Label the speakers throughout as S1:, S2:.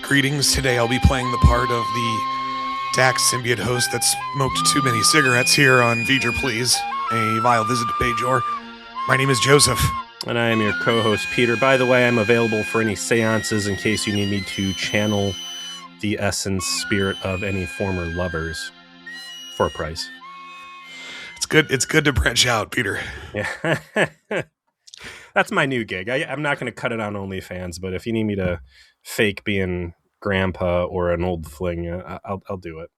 S1: Greetings. Today I'll be playing the part of the Dax symbiote host that smoked too many cigarettes here on Feature Please, a vile visit to Bajor. My name is Joseph.
S2: And I am your co-host, Peter. By the way, I'm available for any seances in case you need me to channel the essence spirit of any former lovers for a price.
S1: It's good to branch out, Peter.
S2: Yeah. That's my new gig. I'm not going to cut it on OnlyFans, but if you need me to fake being grandpa or an old fling, I'll do it.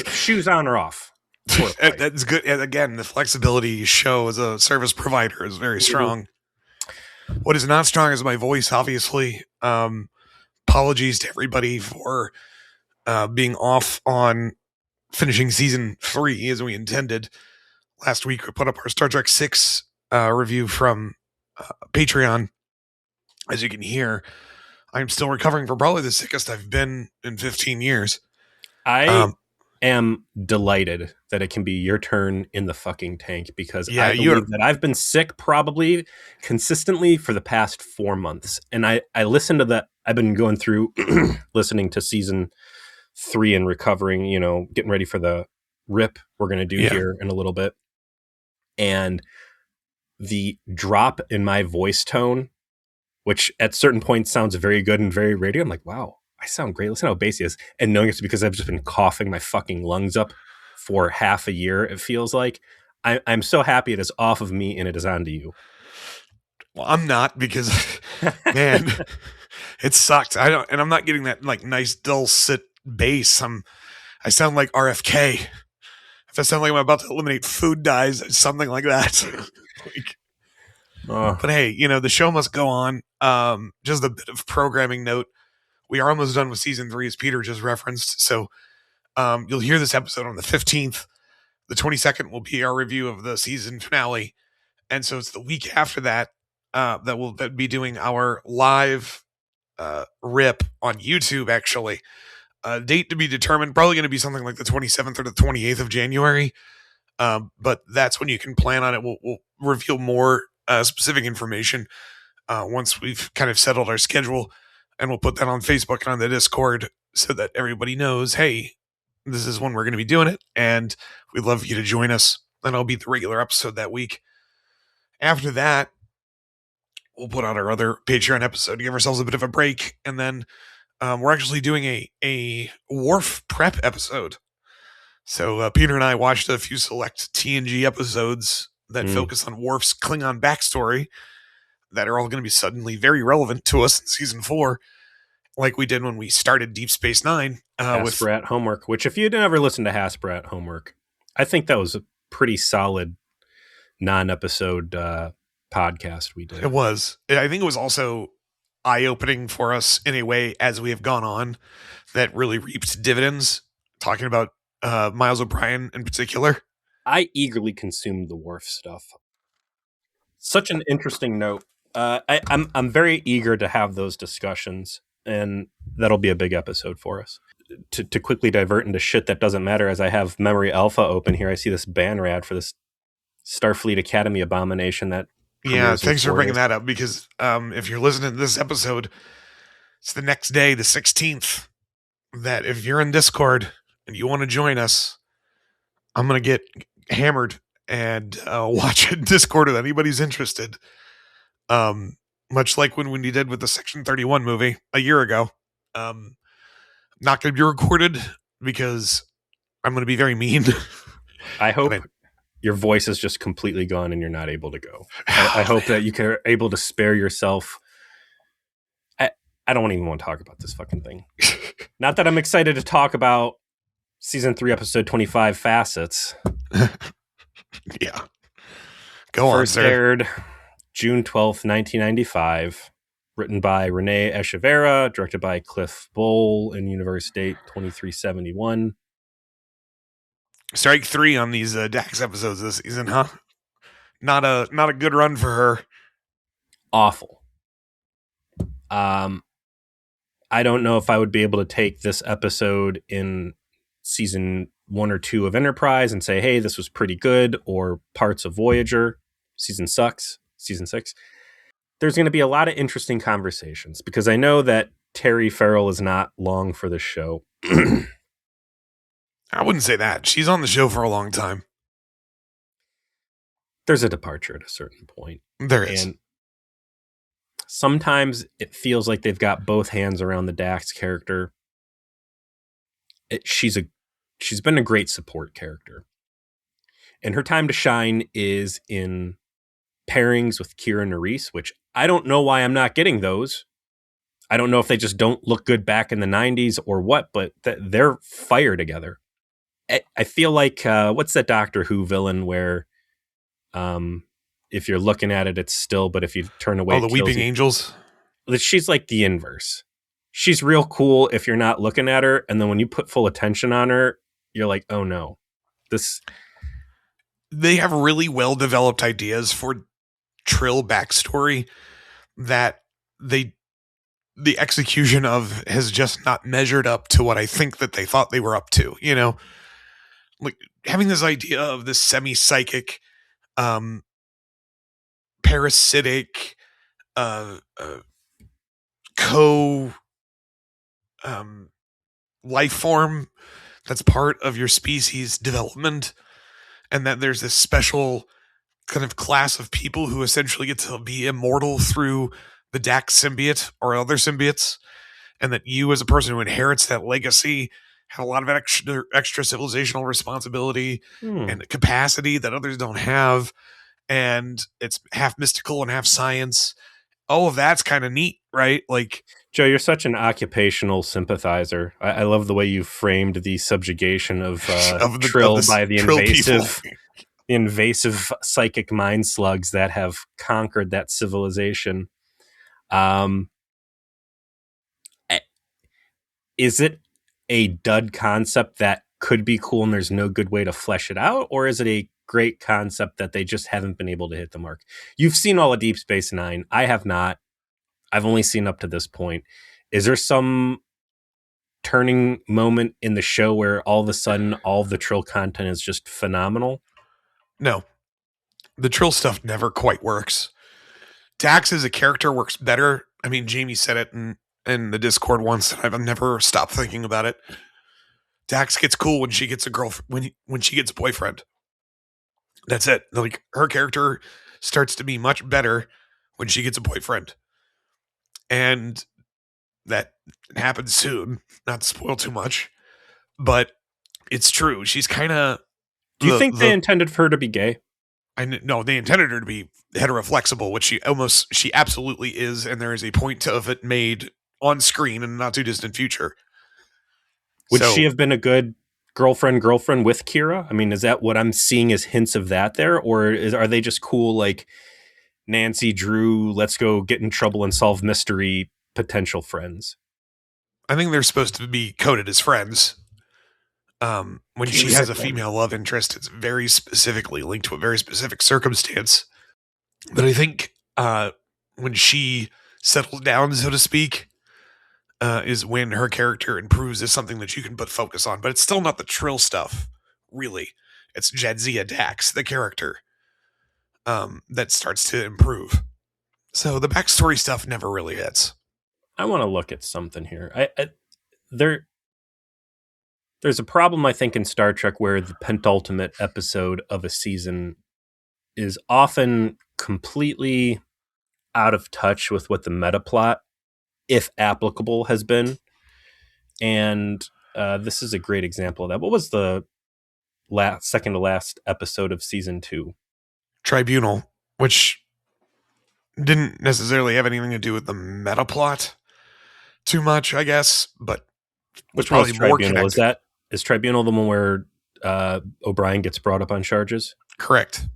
S2: Shoes on or off.
S1: That's good. And again, the flexibility you show as a service provider is very strong. Mm-hmm. What is not strong is my voice, obviously. Apologies to everybody for being off on finishing season 3 as we intended. Last week, we put up our Star Trek 6 review from Patreon. As you can hear, I'm still recovering from probably the sickest I've been in 15 years.
S2: I am delighted that it can be your turn in the fucking tank because I believe that I've been sick probably consistently for the past 4 months. And I listened to that. I've been going through listening to season 3 and recovering, getting ready for the rip we're going to do here in a little bit. And the drop in my voice tone, which at certain points sounds very good and very radio. I'm like, wow, I sound great. Listen how bassy it is. And knowing it's because I've just been coughing my fucking lungs up for half a year, it feels like. I'm so happy it is off of me and it is onto you.
S1: Well, I'm not because, man, it sucked. I'm not getting that like nice dulcet bass. I sound like RFK. If I sound like I'm about to eliminate food dyes, something like that. But hey, the show must go on. Just a bit of programming note. We are almost done with season 3, as Peter just referenced. So you'll hear this episode on the 15th. The 22nd will be our review of the season finale. And so it's the week after that that we'll be doing our live rip on YouTube, actually. Date to be determined, probably going to be something like the 27th or the 28th of January. But that's when you can plan on it. We'll reveal more specific information once we've kind of settled our schedule, and we'll put that on Facebook and on the Discord so that everybody knows, hey, this is when we're going to be doing it, and we'd love you to join us. And it'll be the regular episode that week. After that, we'll put out our other Patreon episode to give ourselves a bit of a break, and then we're actually doing a Worf prep episode. So Peter and I watched a few select TNG episodes that focus on Worf's Klingon backstory that are all going to be suddenly very relevant to us in season 4, like we did when we started Deep Space Nine.
S2: Hasbrat Homework, which if you'd never listened to Hasbrat Homework, I think that was a pretty solid non-episode podcast we did.
S1: It was. I think it was also eye-opening for us in a way as we have gone on that really reaped dividends, talking about Miles O'Brien in particular.
S2: I eagerly consumed the Worf stuff. Such an interesting note. I'm very eager to have those discussions, and that'll be a big episode for us. To quickly divert into shit that doesn't matter, as I have Memory Alpha open here, I see this ban rad for this Starfleet Academy abomination that.
S1: Yeah, thanks for bringing that up, because if you're listening to this episode, it's the next day, the 16th, that if you're in Discord and you want to join us, I'm going to get hammered and watch a Discord if anybody's interested. Much like when we did with the Section 31 movie a year ago. Not going to be recorded because I'm going to be very mean.
S2: I hope your voice is just completely gone and you're not able to go. I hope that you are able to spare yourself. I don't even want to talk about this fucking thing. Not that I'm excited to talk about season 3, episode 25, Facets.
S1: Yeah. Go on,
S2: First aired June 12th, 1995. Written by Renee Echeverria, directed by Cliff Bowl, in Universe Date 2371.
S1: Strike 3 on these Dax episodes this season, huh? Not a good run for her.
S2: Awful. I don't know if I would be able to take this episode in season 1 or 2 of Enterprise and say, hey, this was pretty good, or parts of Voyager. Season 6. There's going to be a lot of interesting conversations, because I know that Terry Farrell is not long for the show.
S1: I wouldn't say that. She's on the show for a long time.
S2: There's a departure at a certain point.
S1: There is.
S2: And sometimes it feels like they've got both hands around the Dax character. She's been a great support character. And her time to shine is in pairings with Kira Nerys, which I don't know why I'm not getting those. I don't know if they just don't look good back in the 90s or what, but they're fire together. I feel like, what's that Doctor Who villain where if you're looking at it, it's still, but if you turn away,
S1: the Weeping Angels?
S2: She's like the inverse. She's real cool if you're not looking at her, and then when you put full attention on her, you're like, oh no.
S1: They have really well-developed ideas for Trill backstory that the execution of has just not measured up to what I think that they thought they were up to, you know? Like having this idea of this semi-psychic, parasitic, life form that's part of your species development, and that there's this special kind of class of people who essentially get to be immortal through the Dax symbiote or other symbiotes, and that you as a person who inherits that legacy have a lot of extra civilizational responsibility and capacity that others don't have, and it's half mystical and half science. All of that's kind of neat, right? Like,
S2: Joe, you're such an occupational sympathizer. I love the way you framed the subjugation of Trill by the invasive psychic mind slugs that have conquered that civilization. Is it a dud concept that could be cool and there's no good way to flesh it out? Or is it a great concept that they just haven't been able to hit the mark? You've seen all of Deep Space Nine. I have not. I've only seen up to this point. Is there some turning moment in the show where all of a sudden all of the Trill content is just phenomenal?
S1: No. The Trill stuff never quite works. Dax as a character works better. I mean, Jamie said it in the Discord once, and I've never stopped thinking about it. Dax gets cool when she gets a girlfriend, when she gets a boyfriend. That's it. Like, her character starts to be much better when she gets a boyfriend. And that happens soon. Not to spoil too much, but it's true. She's kind of...
S2: Do you think they intended for her to be gay?
S1: No, they intended her to be heteroflexible, which she absolutely is, and there is a point of it made on screen in the not too distant future.
S2: Would she have been a good girlfriend with Kira? I mean, is that what I'm seeing as hints of that there? Or are they just cool, like Nancy, Drew, let's go get in trouble and solve mystery potential friends?
S1: I think they're supposed to be coded as friends. When she has a female love interest, it's very specifically linked to a very specific circumstance. But I think when she settles down, so to speak, is when her character improves as something that you can put focus on. But it's still not the Trill stuff, really. It's Jadzia Dax, the character, that starts to improve. So the backstory stuff never really hits.
S2: I want to look at something here. There's a problem, I think, in Star Trek where the penultimate episode of a season is often completely out of touch with what the meta plot, if applicable, has been. And this is a great example of that. What was the second to last episode of season 2?
S1: Tribunal, which didn't necessarily have anything to do with the meta plot too much, I guess, but was probably more connected.
S2: Is Tribunal the one where O'Brien gets brought up on charges?
S1: Correct.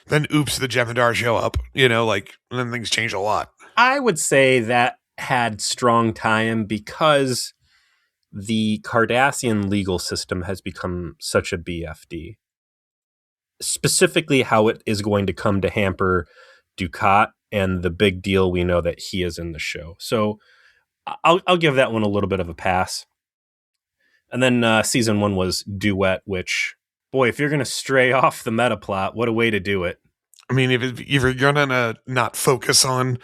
S1: Then oops, the Jem'Hadar show up, and then things change a lot.
S2: I would say that had strong tie-in because the Cardassian legal system has become such a BFD. Specifically how it is going to come to hamper Dukat and the big deal we know that he is in the show. So I'll give that one a little bit of a pass. And then season 1 was Duet, which, boy, if you're going to stray off the meta plot, what a way to do it.
S1: I mean, if you're going to not focus on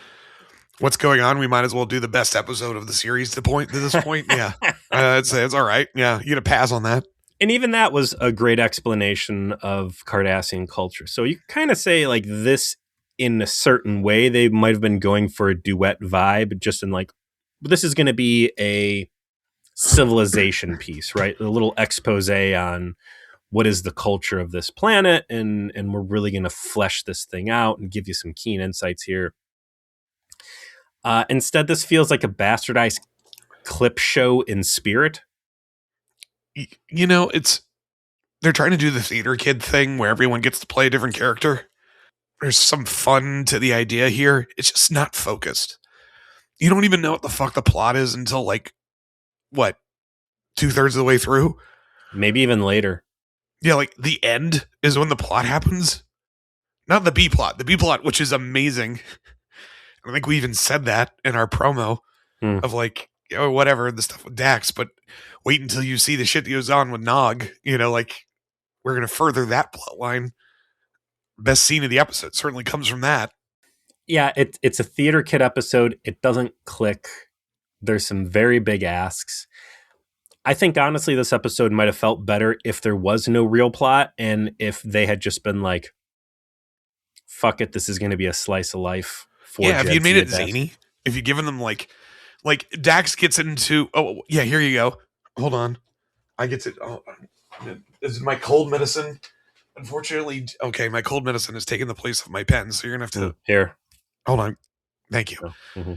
S1: what's going on? We might as well do the best episode of the series to this point. Yeah. I'd say it's all right. Yeah. You get a pass on that.
S2: And even that was a great explanation of Cardassian culture. So you kind of say like this in a certain way. They might have been going for a duet vibe, just in like, this is going to be a civilization piece, right? A little expose on what is the culture of this planet, and we're really going to flesh this thing out and give you some keen insights here. Instead, this feels like a bastardized clip show in spirit.
S1: You know, they're trying to do the theater kid thing where everyone gets to play a different character. There's some fun to the idea here. It's just not focused. You don't even know what the fuck the plot is until like, what, 2/3 of the way through?
S2: Maybe even later.
S1: Yeah, like the end is when the plot happens. Not the B plot. The B plot, which is amazing. I think we even said that in our promo of like, or whatever, the stuff with Dax, but wait until you see the shit that goes on with Nog. You know, like, we're going to further that plot line. Best scene of the episode certainly comes from that.
S2: Yeah, it's a theater kid episode. It doesn't click. There's some very big asks. I think, honestly, this episode might have felt better if there was no real plot and if they had just been like, fuck it, this is going to be a slice of life.
S1: Yeah, if you made it zany, if you'd given them like Dax gets into, oh, yeah, here you go. Hold on. I get to, oh, this is my cold medicine. Unfortunately, okay, my cold medicine has taken the place of my pen, so you're going to have to.
S2: Here.
S1: Hold on. Thank you.
S2: Mm-hmm.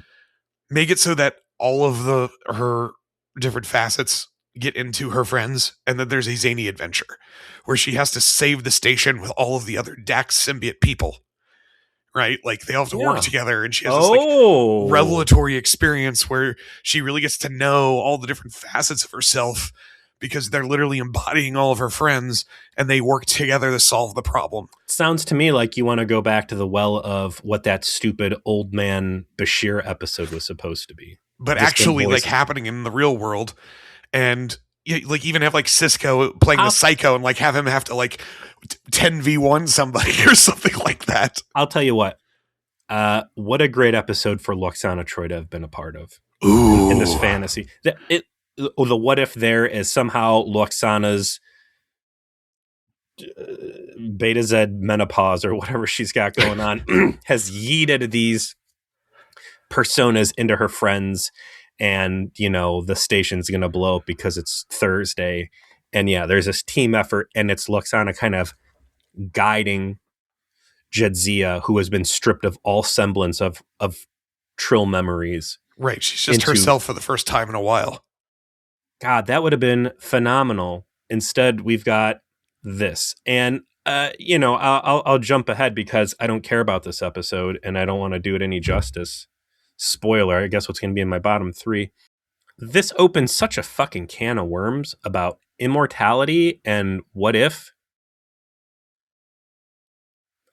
S1: Make it so that all of her different facets get into her friends, and then there's a zany adventure where she has to save the station with all of the other Dax symbiote people. Right? Like they all have to work together, and she has this like revelatory experience where she really gets to know all the different facets of herself because they're literally embodying all of her friends and they work together to solve the problem.
S2: Sounds to me like you want to go back to the well of what that stupid old man Bashir episode was supposed to be.
S1: But actually like happening in the real world, and like even have like Cisco playing the psycho and like have him have to like 10v1 somebody or something like that.
S2: I'll tell you what a great episode for Loxana Troy to have been a part of.
S1: Ooh.
S2: In this fantasy. The what if there is somehow Loxana's Beta Z menopause or whatever she's got going on has yeeted these personas into her friends, and the station's gonna blow up because it's Thursday, and yeah, there's this team effort, and it's Loxana kind of guiding Jadzia, who has been stripped of all semblance of Trill memories.
S1: Right, she's just herself for the first time in a while.
S2: God, that would have been phenomenal. Instead, we've got this, and I'll jump ahead because I don't care about this episode, and I don't want to do it any justice. Spoiler, I guess what's going to be in my bottom 3. This opens such a fucking can of worms about immortality and what if.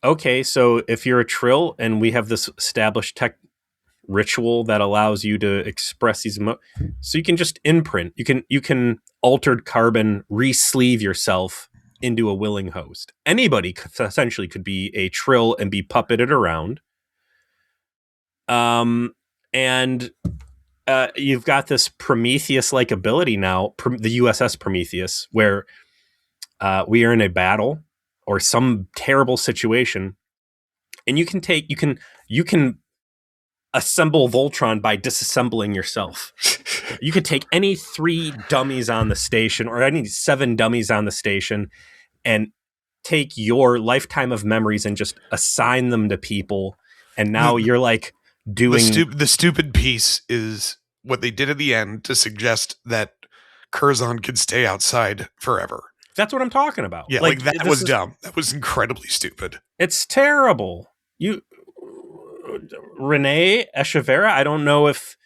S2: Okay, so if you're a Trill and we have this established tech ritual that allows you to express these so you can just imprint, you can altered carbon re-sleeve yourself into a willing host. Anybody essentially could be a Trill and be puppeted around. And you've got this Prometheus-like ability now, the USS Prometheus, where we are in a battle or some terrible situation, and you can assemble Voltron by disassembling yourself. You could take any 3 dummies on the station or any 7 dummies on the station and take your lifetime of memories and just assign them to people. And now you're like doing...
S1: The stupid piece is what they did at the end to suggest that Curzon could stay outside forever.
S2: That's what I'm talking about.
S1: Yeah, like that was dumb. That was incredibly stupid.
S2: It's terrible. Renee Echeverria, I don't know if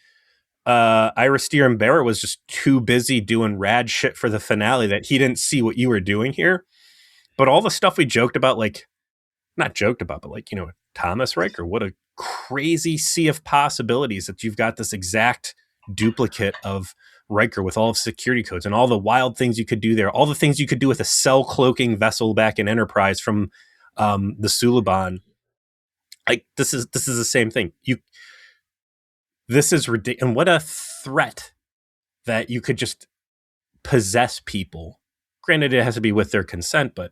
S2: Iris Barrett was just too busy doing rad shit for the finale that he didn't see what you were doing here. But all the stuff we joked about, like, not joked about, but like, Thomas Riker, what a crazy sea of possibilities that you've got this exact duplicate of Riker with all of security codes and all the wild things you could do there, all the things you could do with a cell cloaking vessel back in Enterprise from the Suliban. Like this is the same thing. This is ridiculous. And what a threat that you could just possess people. Granted, it has to be with their consent, but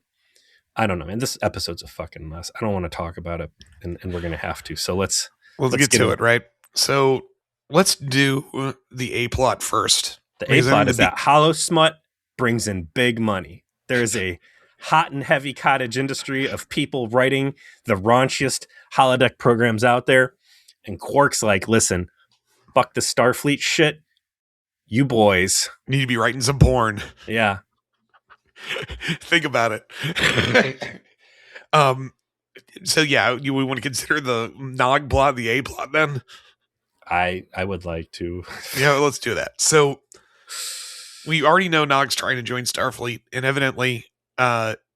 S2: I don't know, man. This episode's a fucking mess. I don't want to talk about it, and we're going to have to. So let's
S1: get to it, right? So let's do the A plot first.
S2: The A plot is that Hollow Smut brings in big money. There's a hot and heavy cottage industry of people writing the raunchiest holodeck programs out there. And Quark's like, listen, fuck the Starfleet shit. You boys
S1: need to be writing some porn.
S2: Yeah.
S1: Think about it. So yeah, we want to consider the Nog plot the A plot then?
S2: I would like to.
S1: Yeah, let's do that. So we already know Nog's trying to join Starfleet, and evidently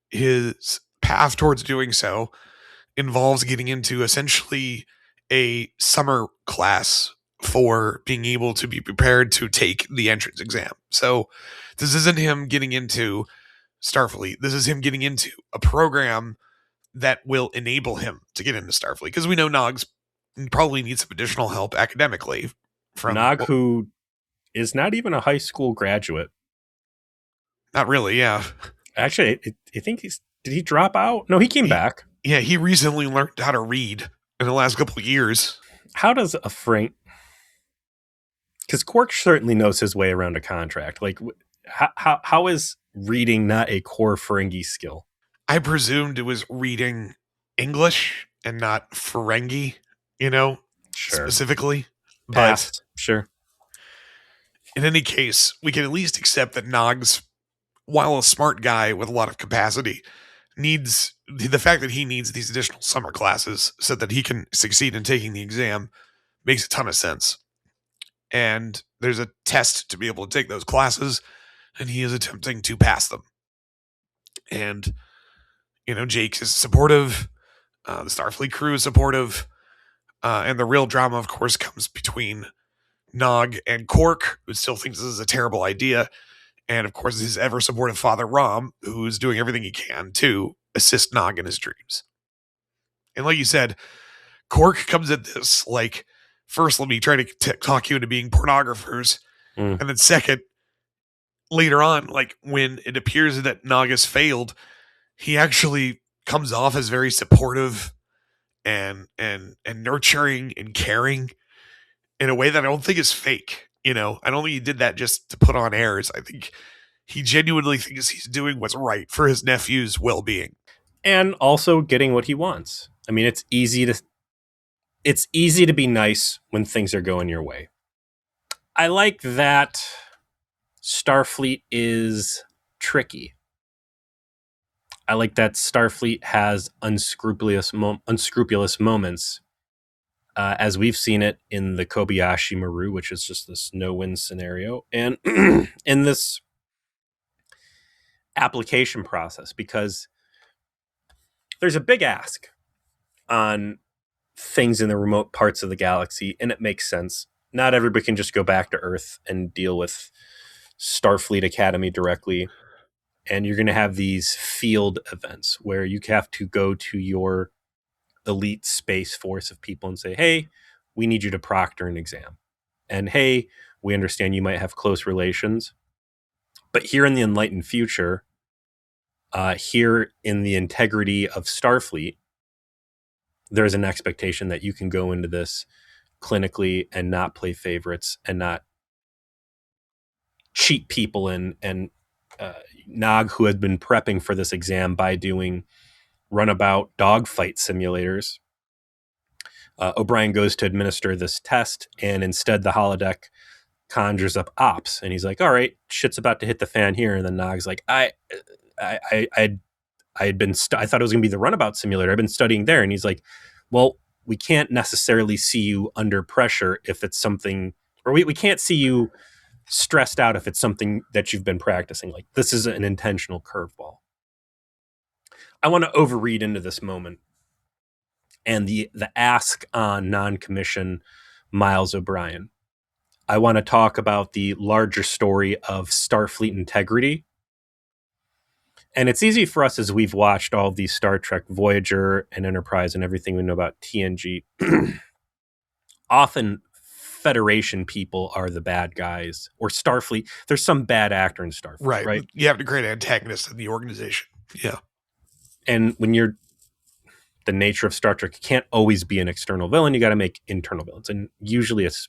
S1: his path towards doing so involves getting into essentially a summer class for being able to be prepared to take the entrance exam. So this isn't him getting into Starfleet. This is him getting into a program that will enable him to get into Starfleet, because we know Nog's probably needs some additional help academically from
S2: Nog, who is not even a high school graduate.
S1: Not really, yeah.
S2: Actually, I think did he drop out? No, he came back.
S1: Yeah, he recently learned how to read in the last couple of years.
S2: How does a Frank... Because Quark certainly knows his way around a contract. Like, how is reading not a core Ferengi skill?
S1: I presumed it was reading English and not Ferengi, specifically.
S2: But sure.
S1: In any case, we can at least accept that Nog's, while a smart guy with a lot of capacity, needs the fact that he needs these additional summer classes so that he can succeed in taking the exam makes a ton of sense. And there's a test to be able to take those classes, and he is attempting to pass them. And, Jake is supportive. The Starfleet crew is supportive. And the real drama, of course, comes between Nog and Quark, who still thinks this is a terrible idea. And, of course, his ever-supportive father, Rom, who's doing everything he can to assist Nog in his dreams. And like you said, Quark comes at this like, first, let me try to talk you into being pornographers. And then second, later on, like when it appears that Nog has failed, he actually comes off as very supportive and nurturing and caring in a way that I don't think is fake. I don't think he did that just to put on airs. I think he genuinely thinks he's doing what's right for his nephew's well-being.
S2: And also getting what he wants. I mean, it's easy to be nice when things are going your way. I like that Starfleet is tricky. I like that Starfleet has unscrupulous moments, as we've seen it in the Kobayashi Maru, which is just this no-win scenario, and in this application process, because there's a big ask on things in the remote parts of the galaxy, and it makes sense. Not everybody can just go back to Earth and deal with Starfleet Academy directly. And you're going to have these field events where you have to go to your elite space force of people and say, hey, we need you to proctor an exam. And hey, we understand you might have close relations. But here in the enlightened future, here in the integrity of Starfleet, there's an expectation that you can go into this clinically and not play favorites and not cheat people and Nog, who had been prepping for this exam by doing runabout dogfight simulators, O'Brien goes to administer this test, and instead the holodeck conjures up ops, and he's like, all right, shit's about to hit the fan here. And then Nog's like, I thought it was gonna be the runabout simulator. I've been studying there. And he's like, well, we can't necessarily see you under pressure if it's something, or we can't see you stressed out if it's something that you've been practicing. Like, this is an intentional curveball. I want to overread into this moment and the ask on non-commission Miles O'Brien. I want to talk about the larger story of Starfleet integrity. And it's easy for us, as we've watched all of these Star Trek, Voyager and Enterprise and everything we know about TNG, often Federation people are the bad guys, or Starfleet. There's some bad actor in Starfleet, right?
S1: You have to create antagonists in the organization. Yeah.
S2: And when you're the nature of Star Trek, you can't always be an external villain. You got to make internal villains. And usually it's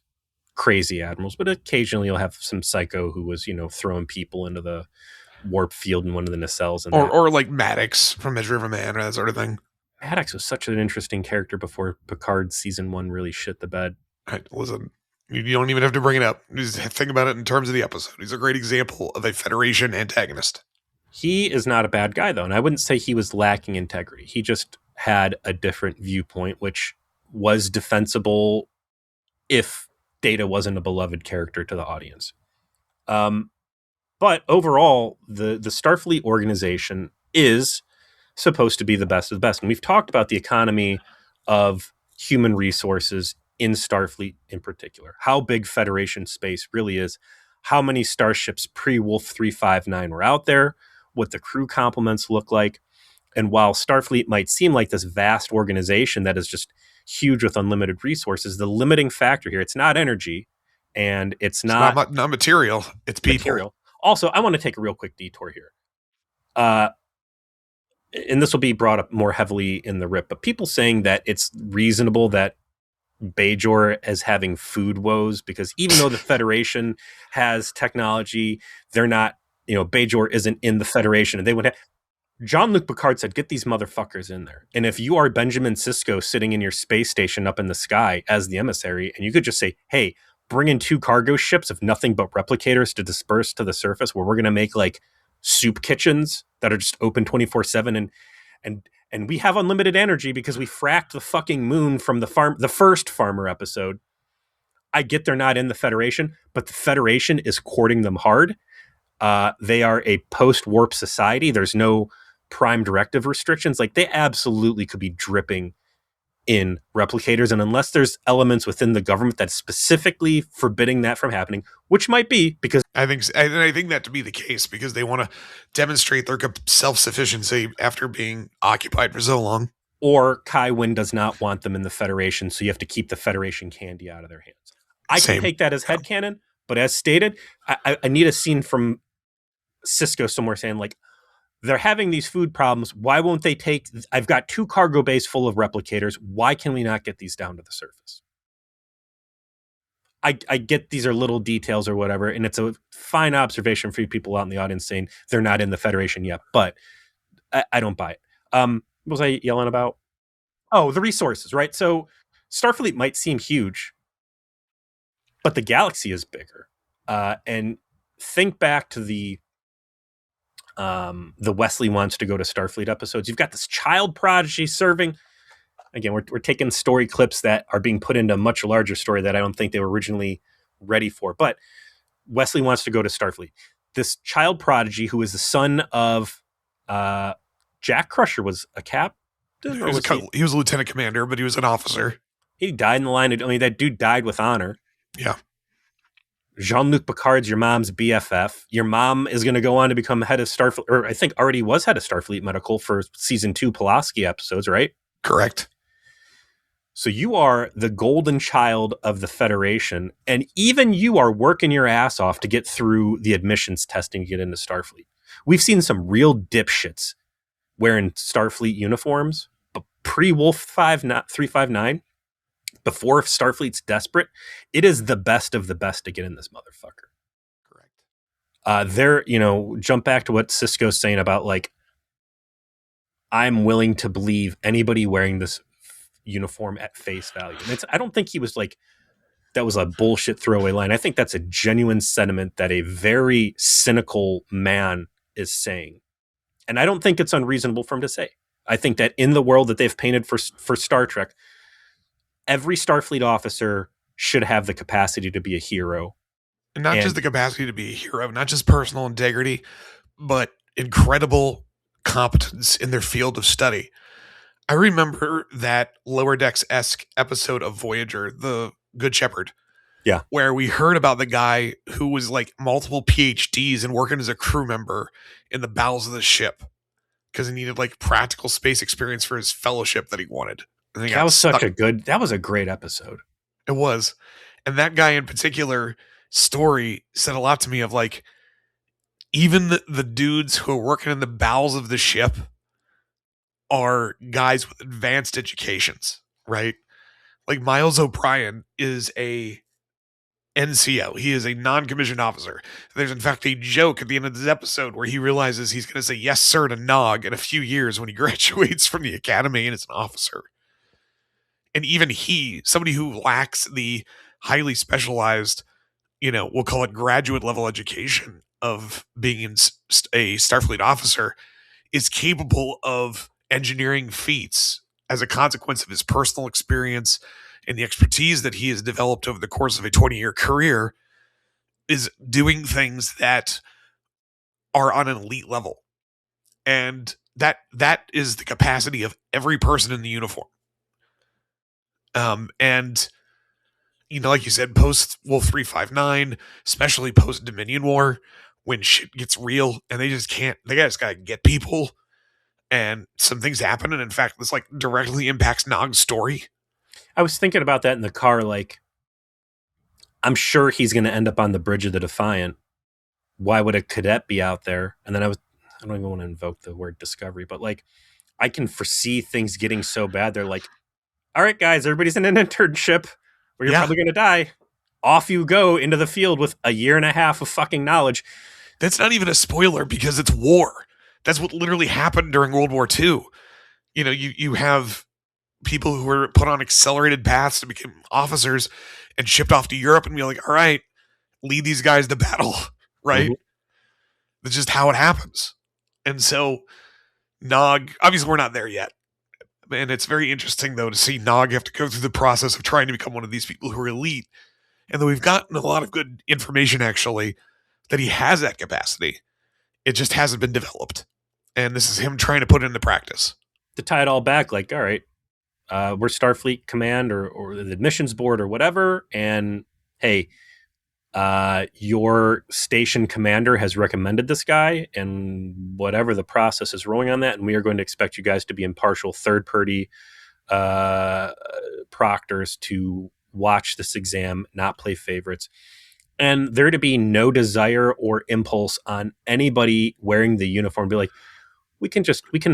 S2: crazy admirals, but occasionally you'll have some psycho who was, throwing people into the warp field in one of the nacelles. And
S1: or like Maddox from Measure of a Man or that sort of thing.
S2: Maddox was such an interesting character before Picard season 1 really shit the bed.
S1: Listen, you don't even have to bring it up. Just think about it in terms of the episode. He's a great example of a Federation antagonist.
S2: He is not a bad guy, though, and I wouldn't say he was lacking integrity. He just had a different viewpoint, which was defensible if Data wasn't a beloved character to the audience. But overall, the Starfleet organization is supposed to be the best of the best. And we've talked about the economy of human resources in Starfleet in particular, how big Federation space really is, how many starships pre-Wolf 359 were out there, what the crew complements look like. And while Starfleet might seem like this vast organization that is just huge with unlimited resources, the limiting factor here, it's not energy and it's not
S1: material, it's people. Material.
S2: Also, I want to take a real quick detour here. And this will be brought up more heavily in the RIP, but people saying that it's reasonable that Bajor is having food woes because even though the Federation has technology, they're not, Bajor isn't in the Federation, and they would have. Jean-Luc Picard said, get these motherfuckers in there. And if you are Benjamin Sisko sitting in your space station up in the sky as the emissary, and you could just say, hey, bring in 2 cargo ships of nothing but replicators to disperse to the surface where we're going to make like soup kitchens that are just open 24/7 and we have unlimited energy because we fracked the fucking moon from the first Farmer episode. I get they're not in the Federation, but the Federation is courting them hard. They are a post-warp society. There's no prime directive restrictions. Like, they absolutely could be dripping in replicators, and unless there's elements within the government that's specifically forbidding that from happening, which might be because
S1: I think that to be the case because they want to demonstrate their self-sufficiency after being occupied for so long.
S2: Or Kai Wynn does not want them in the Federation, so you have to keep the Federation candy out of their hands. I can take that as headcanon, but as stated, I need a scene from Sisko somewhere saying, like, they're having these food problems. Why won't they take... I've got 2 cargo bays full of replicators. Why can we not get these down to the surface? I get these are little details or whatever, and it's a fine observation for you people out in the audience saying they're not in the Federation yet, but I don't buy it. What was I yelling about? Oh, the resources, right? So Starfleet might seem huge, but the galaxy is bigger. And think back to the Wesley Wants to Go to Starfleet episodes. You've got this child prodigy serving. Again, we're taking story clips that are being put into a much larger story that I don't think they were originally ready for. But Wesley Wants to Go to Starfleet. This child prodigy who is the son of Jack Crusher was a captain.
S1: He was a lieutenant commander, but he was an officer.
S2: He died in the line. That dude died with honor.
S1: Yeah.
S2: Jean-Luc Picard's your mom's BFF. Your mom is going to go on to become head of Starfleet, or I think already was head of Starfleet Medical for season 2 Pulaski episodes, right?
S1: Correct.
S2: So you are the golden child of the Federation, and even you are working your ass off to get through the admissions testing to get into Starfleet. We've seen some real dipshits wearing Starfleet uniforms, but pre-Wolf 359, before Starfleet's desperate, it is the best of the best to get in this motherfucker. Correct. Jump back to what Sisko's saying about, like, I'm willing to believe anybody wearing this uniform at face value. And I don't think he was like, that was a bullshit throwaway line. I think that's a genuine sentiment that a very cynical man is saying. And I don't think it's unreasonable for him to say. I think that in the world that they've painted for Star Trek, every Starfleet officer should have the capacity to be a hero.
S1: And not just the capacity to be a hero, not just personal integrity, but incredible competence in their field of study. I remember that Lower Decks-esque episode of Voyager, The Good Shepherd.
S2: Yeah.
S1: Where we heard about the guy who was like multiple PhDs and working as a crew member in the bowels of the ship because he needed like practical space experience for his fellowship that he wanted.
S2: That was a great episode.
S1: It was. And that guy in particular story said a lot to me of like, even the dudes who are working in the bowels of the ship are guys with advanced educations, right? Like Miles O'Brien is a NCO. He is a non-commissioned officer. There's in fact a joke at the end of this episode where he realizes he's going to say yes sir to Nog in a few years when he graduates from the academy and is an officer. And even he, somebody who lacks the highly specialized, we'll call it graduate level education of being a Starfleet officer, is capable of engineering feats as a consequence of his personal experience and the expertise that he has developed over the course of a 20-year career, is doing things that are on an elite level. And that is the capacity of every person in the uniform. And like you said, post Wolf 359, especially post Dominion War, when shit gets real and they just gotta get people, and some things happen, and in fact this like directly impacts Nog's story.
S2: I was thinking about that in the car, like, I'm sure he's going to end up on the bridge of the Defiant. Why would a cadet be out there? And then I don't even want to invoke the word discovery, but like, I can foresee things getting so bad. They're like, all right, guys, everybody's in an internship where you're probably going to die. Off you go into the field with a year and a half of fucking knowledge.
S1: That's not even a spoiler because it's war. That's what literally happened during World War II. You have people who were put on accelerated paths to become officers and shipped off to Europe and be like, all right, lead these guys to battle, right? Mm-hmm. That's just how it happens. And so Nog, obviously we're not there yet. And it's very interesting, though, to see Nog have to go through the process of trying to become one of these people who are elite. And though we've gotten a lot of good information, actually, that he has that capacity, it just hasn't been developed. And this is him trying to put it into practice.
S2: To tie it all back, like, all right, we're Starfleet Command or the admissions board or whatever, and hey, your station commander has recommended this guy, and whatever the process is rolling on that, and we are going to expect you guys to be impartial third-party proctors to watch this exam, not play favorites, and there to be no desire or impulse on anybody wearing the uniform. Be like, we can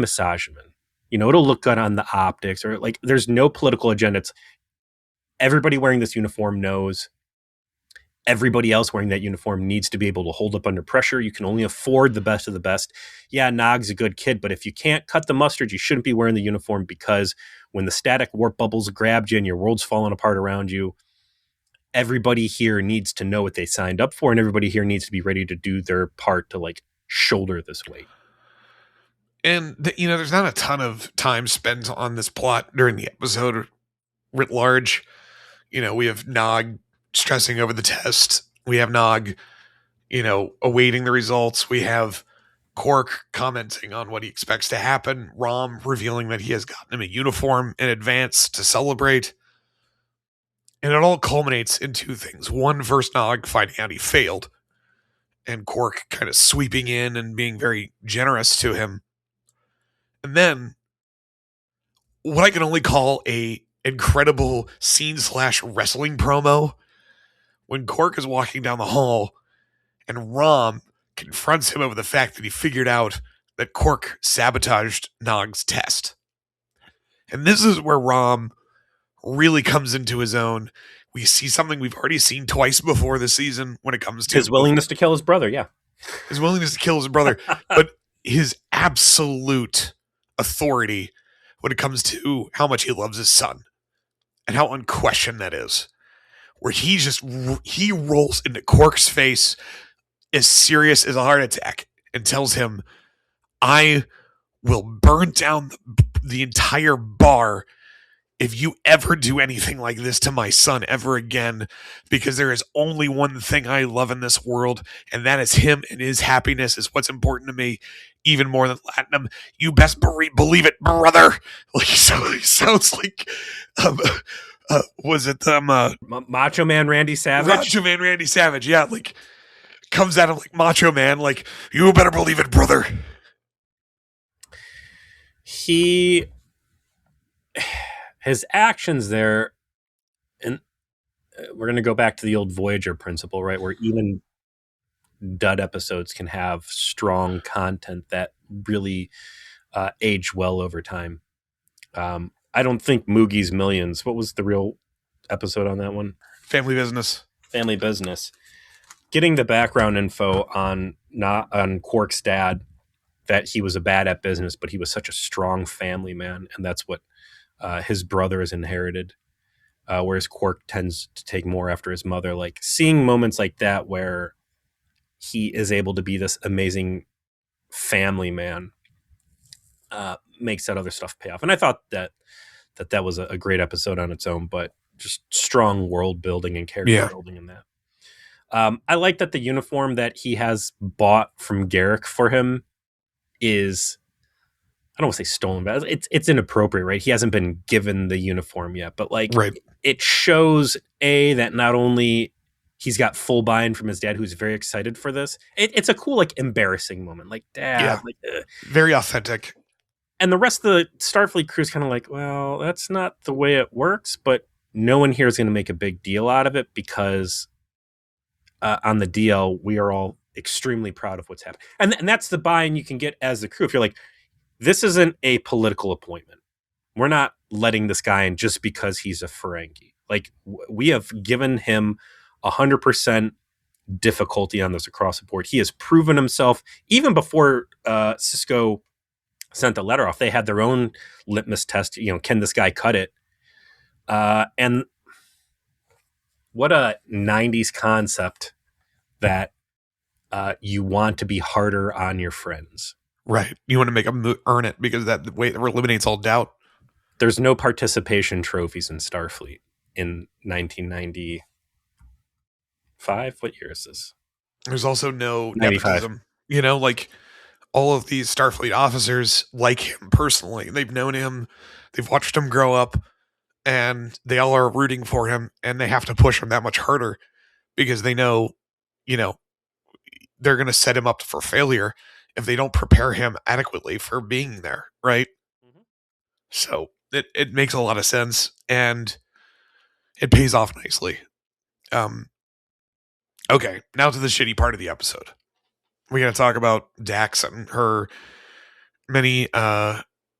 S2: massage him in. It'll look good on the optics, or like, there's no political agenda. It's everybody wearing this uniform knows everybody else wearing that uniform needs to be able to hold up under pressure. You can only afford the best of the best. Yeah, Nog's a good kid, but if you can't cut the mustard, you shouldn't be wearing the uniform, because when the static warp bubbles grabbed you and your world's falling apart around you, everybody here needs to know what they signed up for, and everybody here needs to be ready to do their part to like shoulder this weight.
S1: And there's not a ton of time spent on this plot during the episode writ large. We have Nog stressing over the test. We have Nog, awaiting the results. We have Quark commenting on what he expects to happen. Rom revealing that he has gotten him a uniform in advance to celebrate. And it all culminates in two things. One, first Nog finding out he failed, and Quark kind of sweeping in and being very generous to him. And then what I can only call a incredible scene/wrestling promo when Quark is walking down the hall and Rom confronts him over the fact that he figured out that Quark sabotaged Nog's test. And this is where Rom really comes into his own. We see something we've already seen twice before this season when it comes to
S2: his willingness to kill his brother. Yeah.
S1: His willingness to kill his brother, but his absolute authority when it comes to how much he loves his son and how unquestioned that is, where he rolls into Quark's face as serious as a heart attack and tells him, I will burn down the entire bar if you ever do anything like this to my son ever again, because there is only one thing I love in this world, and that is him, and his happiness is what's important to me, even more than Latinum. You best believe it, brother. Like, so he sounds like, was it
S2: Macho Man Randy Savage?
S1: Macho Man Randy Savage, yeah, like comes at him like Macho Man, like, you better believe it, brother.
S2: His actions there, and we're going to go back to the old Voyager principle, right? Where even dud episodes can have strong content that really age well over time. I don't think Moogie's Millions. What was the real episode on that one?
S1: Family Business.
S2: Family Business. Getting the background info on Quark's dad, that he was a bad at business, but he was such a strong family man, and that's what his brother has inherited. Whereas Quark tends to take more after his mother. Like seeing moments like that where he is able to be this amazing family man makes that other stuff pay off. And I thought that was a great episode on its own, but just strong world building and character building in that. I like that the uniform that he has bought from Garrick for him is, I don't want to say stolen, but it's inappropriate, right? He hasn't been given the uniform yet, but like it shows that not only he's got full buy-in from his dad, who's very excited for this. It's a cool, like, embarrassing moment. Like, dad,
S1: very authentic.
S2: And the rest of the Starfleet crew is kind of like, well, that's not the way it works, but no one here is going to make a big deal out of it because on the DL, we are all extrememely proud of what's happened. And that's the buy-in you can get as the crew. If you're like, this isn't a political appointment. We're not letting this guy in just because he's a Ferengi. Like, we have given him 100% difficulty on this across the board. He has proven himself even before Cisco sent the letter off. They had their own litmus test. You know, can this guy cut it? And what a 90s concept that you want to be harder on your friends.
S1: Right. You want to make them earn it because that way it eliminates all doubt.
S2: There's no participation trophies in Starfleet in 1995. What year is this?
S1: There's also no nepotism. You know, like all of these Starfleet officers like him personally. They've known him. They've watched him grow up. And they all are rooting for him. And they have to push him that much harder because they know, you know, they're going to set him up for failure if they don't prepare him adequately for being there, right? Mm-hmm. So it makes a lot of sense, and it pays off nicely. Okay, now to the shitty part of the episode. We're going to talk about Dax and her many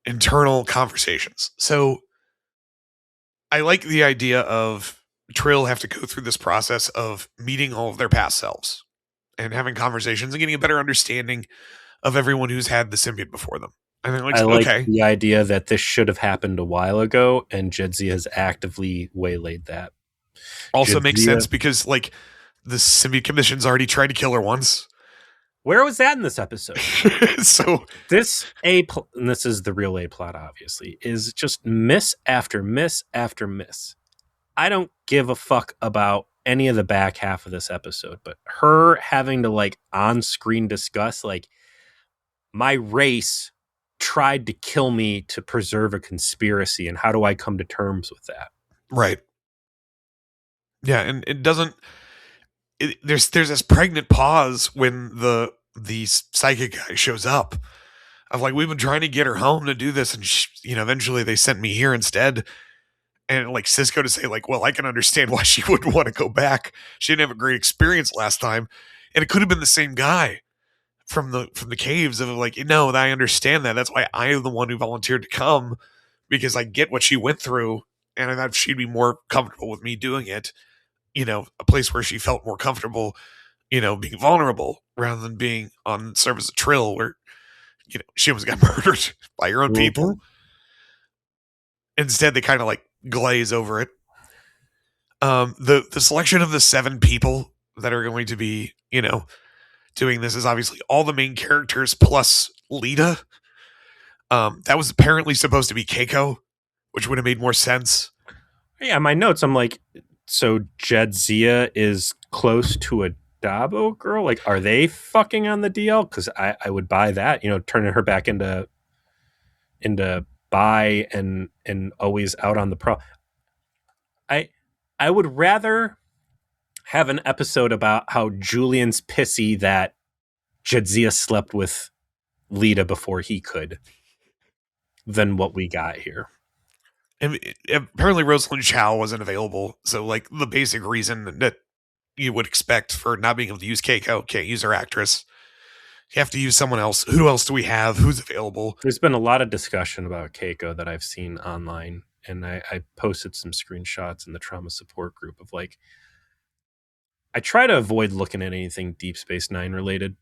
S1: internal conversations. So I like the idea of Trill have to go through this process of meeting all of their past selves and having conversations and getting a better understanding of everyone who's had the symbiote before them. And then,
S2: I like the idea that this should have happened a while ago, and Jadzia has actively waylaid that.
S1: Also makes sense because, like, the symbiote commission's already tried to kill her once.
S2: Where was that in this episode?
S1: So
S2: this and this is the real A plot, obviously, is just miss after miss after miss. I don't give a fuck about any of the back half of this episode, but her having to, like, on screen discuss, like, my race tried to kill me to preserve a conspiracy, and how do I come to terms with that?
S1: Right. Yeah, and it doesn't. There's this pregnant pause when the psychic guy shows up. Of like, we've been trying to get her home to do this, and eventually they sent me here instead. And like Cisco to say, like, well, I can understand why she wouldn't want to go back. She didn't have a great experience last time, and it could have been the same guy from the caves. Of like, no, I understand that. That's why I am the one who volunteered to come, because I get what she went through, and I thought she'd be more comfortable with me doing it. A place where she felt more comfortable, being vulnerable rather than being on service of Trill, where she almost got murdered by her own people. Instead, they kind of like glaze over it. The selection of the 7 people that are going to be, doing this is obviously all the main characters plus Lita. That was apparently supposed to be Keiko, which would have made more sense.
S2: Yeah, my notes, I'm like, so Jadzia is close to a Dabo girl? Like, are they fucking on the DL? Because I would buy that, turning her back into bi and always out on the pro. I would rather have an episode about how Julian's pissy that Jadzia slept with Lita before he could than what we got here.
S1: And apparently Rosalind Chow wasn't available, so like the basic reason that you would expect for not being able to use Keiko, can't use her actress. You have to use someone else. Who else do we have? Who's available?
S2: There's been a lot of discussion about Keiko that I've seen online, and I posted some screenshots in the trauma support group of like, I try to avoid looking at anything Deep Space Nine related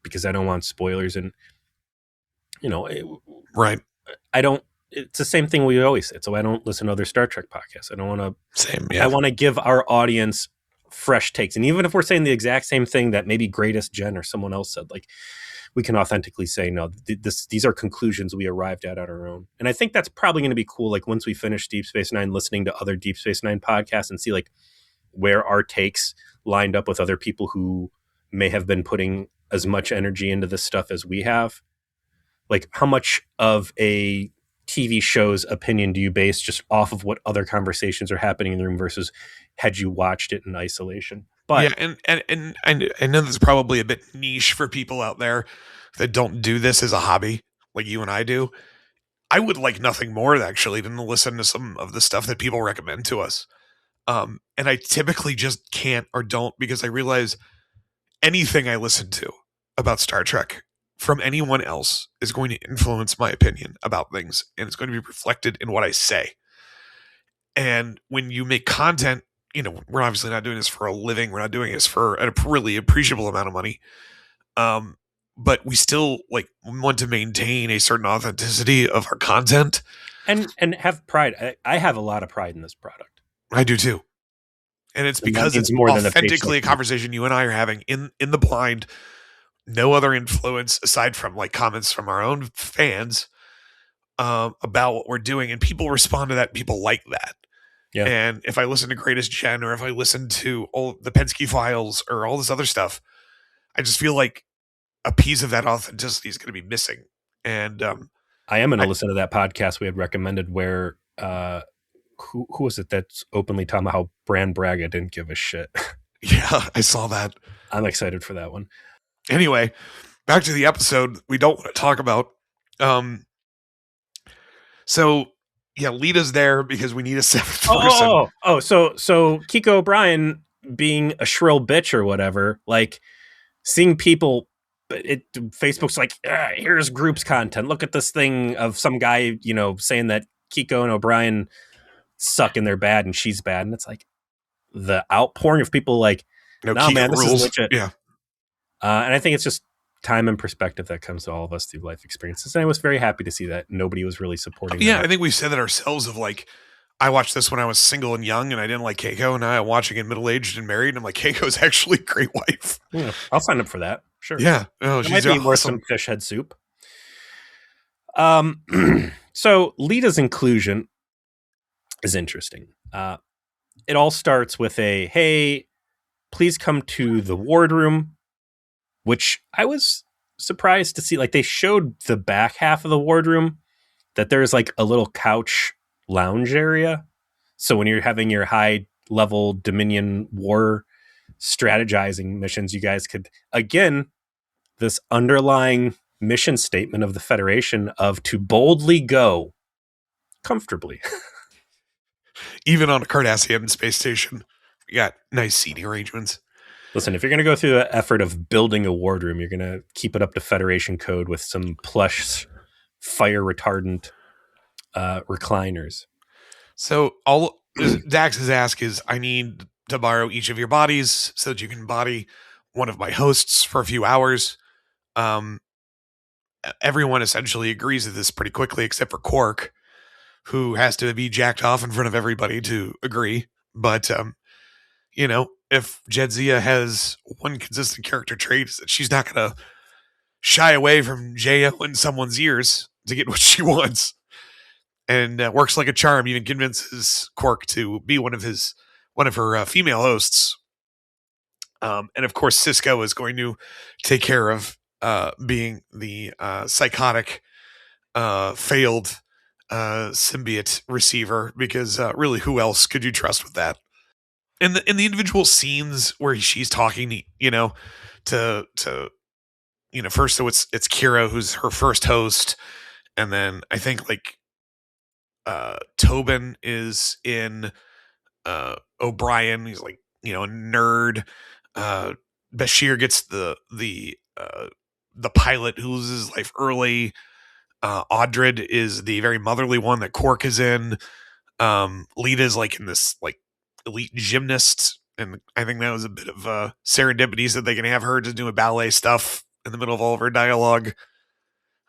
S2: because I don't want spoilers. And, you know,
S1: right.
S2: I don't, it's the same thing we always say. So I don't listen to other Star Trek podcasts. I don't want to,
S1: same. Yeah.
S2: I want to give our audience fresh takes. And even if we're saying the exact same thing that maybe Greatest Gen or someone else said, like, we can authentically say, no, these are conclusions we arrived at on our own. And I think that's probably going to be cool. Like once we finish Deep Space Nine, listening to other Deep Space Nine podcasts and see like where our takes lined up with other people who may have been putting as much energy into this stuff as we have. Like how much of a TV show's opinion do you base just off of what other conversations are happening in the room versus had you watched it in isolation? But
S1: yeah, and I know this is probably a bit niche for people out there that don't do this as a hobby like you and I do. I would like nothing more actually than to listen to some of the stuff that people recommend to us. And I typically just can't or don't because I realize anything I listen to about Star Trek from anyone else is going to influence my opinion about things, and it's going to be reflected in what I say. And when you make content, you know, we're obviously not doing this for a living. We're not doing this for a really appreciable amount of money. But we still like want to maintain a certain authenticity of our content
S2: and have pride. I have a lot of pride in this product.
S1: I do too. And it's because it's more authentically a conversation you and I are having in the blind. No other influence aside from like comments from our own fans about what we're doing. And people respond to that. People like that. Yeah. And if I listen to Greatest Gen or if I listen to all the Penske Files or all this other stuff, I just feel like a piece of that authenticity is going to be missing. And
S2: I am going to listen to that podcast we had recommended where who was it that's openly talking about how Bran Braga didn't give a shit.
S1: Yeah, I saw that.
S2: I'm excited for that one.
S1: Anyway, back to the episode we don't want to talk about. So yeah, Lita's there because we need a seventh person.
S2: So Kiko O'Brien being a shrill bitch or whatever, like seeing people, Facebook's like, here's groups content. Look at this thing of some guy, you know, saying that Kiko and O'Brien suck and they're bad and she's bad. And it's like the outpouring of people like, no, man, this is legit.
S1: Yeah.
S2: And I think it's just time and perspective that comes to all of us through life experiences. And I was very happy to see that nobody was really supporting
S1: Yeah, I think we said that ourselves of like, I watched this when I was single and young and I didn't like Keiko, and now I'm watching it middle-aged and married and I'm like, Keiko's actually a great wife.
S2: Yeah, I'll sign up for that. Sure.
S1: Yeah. Oh,
S2: it might be worth some fish head soup. So Lita's inclusion is interesting. It all starts with a, hey, please come to the wardroom, which I was surprised to see. Like they showed the back half of the wardroom that there's like a little couch lounge area. So when you're having your high level Dominion war strategizing missions, you guys could, again, this underlying mission statement of the Federation of to boldly go comfortably.
S1: Even on a Cardassian space station, we got nice seating arrangements.
S2: Listen, if you're going to go through the effort of building a wardroom, you're going to keep it up to Federation code with some plush, fire retardant recliners.
S1: So all Dax's ask is, I need to borrow each of your bodies so that you can body one of my hosts for a few hours. Everyone essentially agrees to this pretty quickly, except for Quark, who has to be jacked off in front of everybody to agree. But, you know, if Jadzia has one consistent character trait, is that she's not going to shy away from J.O. in someone's ears to get what she wants. And works like a charm, even convinces Quark to be one of her female hosts. And of course, Cisco is going to take care of being the psychotic, failed symbiote receiver, because really, who else could you trust with that? In the individual scenes where she's talking, to first, so it's Kira who's her first host, and then I think like Tobin is in O'Brien. He's like, a nerd. Bashir gets the pilot who loses his life early. Audred is the very motherly one that Quark is in. Lita's like in this like elite gymnast, and I think that was a bit of serendipity so they can have her just doing ballet stuff in the middle of all of her dialogue.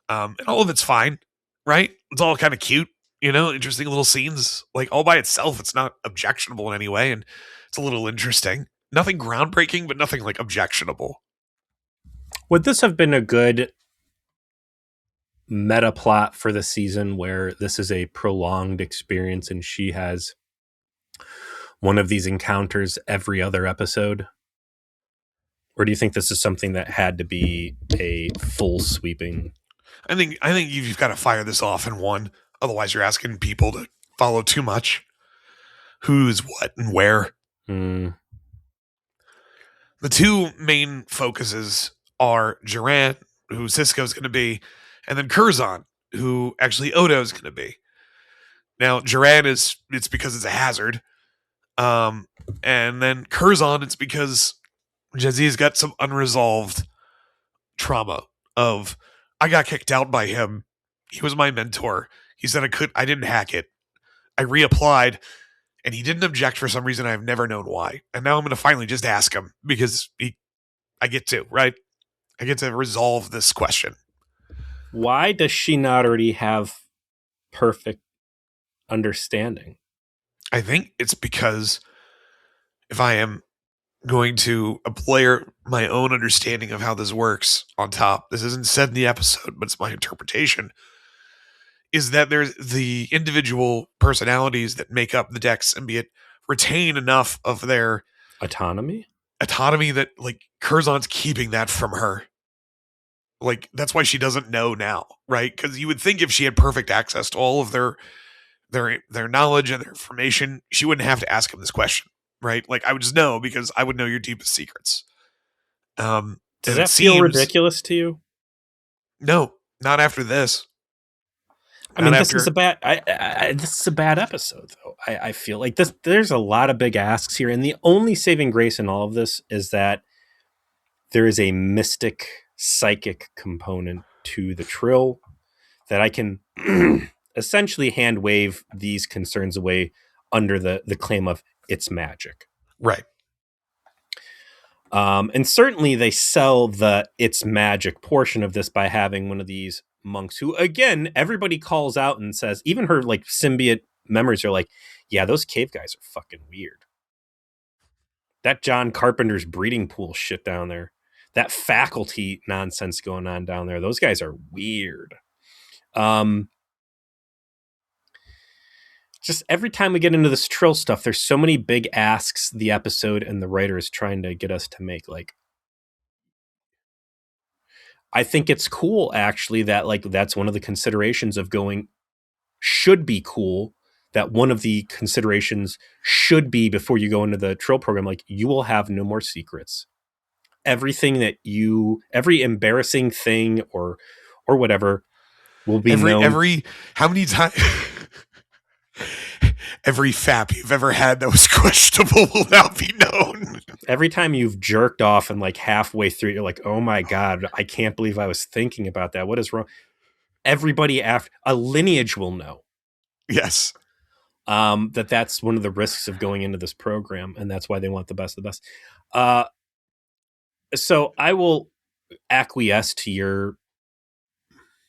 S1: And all of it's fine, right? It's all kind of cute, interesting little scenes. Like all by itself, it's not objectionable in any way, and it's a little interesting. Nothing groundbreaking, but nothing like objectionable.
S2: Would this have been a good meta plot for the season where this is a prolonged experience and she has one of these encounters every other episode? Or do you think this is something that had to be a full sweeping?
S1: I think you've got to fire this off in one. Otherwise, you're asking people to follow too much. Who's what and where.
S2: Mm.
S1: The two main focuses are Duran, who Sisko's going to be, and then Curzon, who actually Odo's going to be. Now, Duran it's because it's a hazard. And then Curzon, it's because Jazee's got some unresolved trauma of, I got kicked out by him. He was my mentor. He said I didn't hack it. I reapplied, and he didn't object for some reason. I've never known why. And now I'm going to finally just ask him because I get to, right? I get to resolve this question.
S2: Why does she not already have perfect understanding?
S1: I think it's because if I am going to apply my own understanding of how this works on top, this isn't said in the episode, but it's my interpretation, is that there's the individual personalities that make up the Dex symbiote retain enough of their
S2: autonomy
S1: that like Curzon's keeping that from her. Like that's why she doesn't know now, right? Because you would think if she had perfect access to all of their knowledge and their information, she wouldn't have to ask him this question, right? Like I would just know because I would know your deepest secrets.
S2: Does that feel ridiculous to you?
S1: No, not after this.
S2: I mean, this is a bad. This is a bad episode, though. I feel like this. There's a lot of big asks here, and the only saving grace in all of this is that there is a mystic, psychic component to the Trill that I can essentially hand wave these concerns away under the claim of it's magic,
S1: right?
S2: And certainly they sell the it's magic portion of this by having one of these monks who, again, everybody calls out and says, even her like symbiote memories are like, yeah, those cave guys are fucking weird. That John Carpenter's breeding pool shit down there, that faculty nonsense going on down there, those guys are weird. Just every time we get into this Trill stuff, there's so many big asks the episode and the writer is trying to get us to make. Like, I think it's cool, actually, that like that's one of the considerations of going should be cool. That one of the considerations should be before you go into the Trill program, like you will have no more secrets. Everything that every embarrassing thing or whatever will be known.
S1: How many times? Every fap you've ever had that was questionable will now be known.
S2: Every time you've jerked off and like halfway through, you're like, oh my God, I can't believe I was thinking about that. What is wrong? Everybody after a lineage will know.
S1: Yes.
S2: That's one of the risks of going into this program. And that's why they want the best of the best. So I will acquiesce to your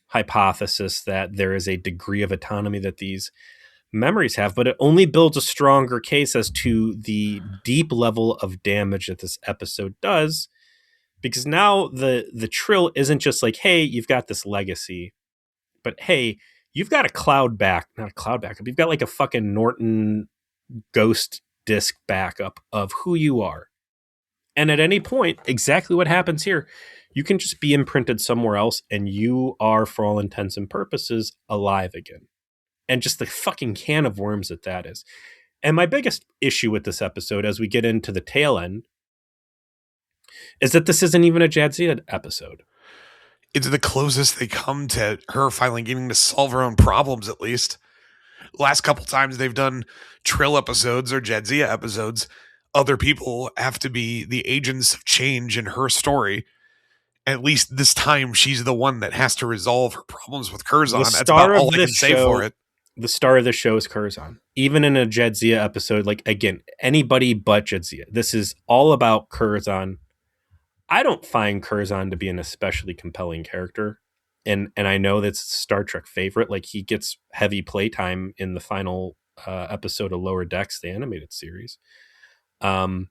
S2: hypothesis that there is a degree of autonomy that these memories have, but it only builds a stronger case as to the deep level of damage that this episode does, because now the Trill isn't just like, hey, you've got this legacy, but hey, you've got not a cloud backup, you've got like a fucking Norton ghost disk backup of who you are. And at any point, exactly what happens here, you can just be imprinted somewhere else and you are, for all intents and purposes, alive again. And just the fucking can of worms that is. And my biggest issue with this episode, as we get into the tail end, is that this isn't even a Jadzia episode.
S1: It's the closest they come to her finally getting to solve her own problems, at least. last couple times they've done Trill episodes or Jadzia episodes, other people have to be the agents of change in her story. At least this time, she's the one that has to resolve her problems with Curzon. That's about all I can say for it.
S2: The star of the show is Curzon. Even in a Jadzia episode, like, again, anybody but Jadzia. This is all about Curzon. I don't find Curzon to be an especially compelling character. And I know that's a Star Trek favorite. Like, he gets heavy playtime in the final episode of Lower Decks, the animated series. I'm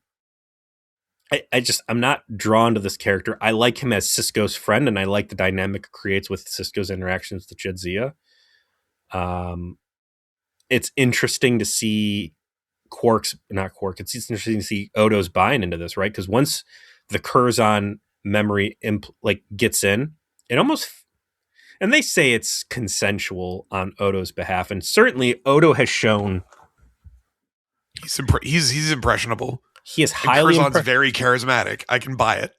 S2: not drawn to this character. I like him as Sisko's friend, and I like the dynamic it creates with Sisko's interactions with Jadzia. It's interesting to see it's interesting to see Odo's buying into this, right? Because once the Curzon memory gets in, it almost, and they say it's consensual on Odo's behalf, and certainly Odo has shown
S1: he's impressionable.
S2: He is highly
S1: Curzon's very charismatic. I can buy it.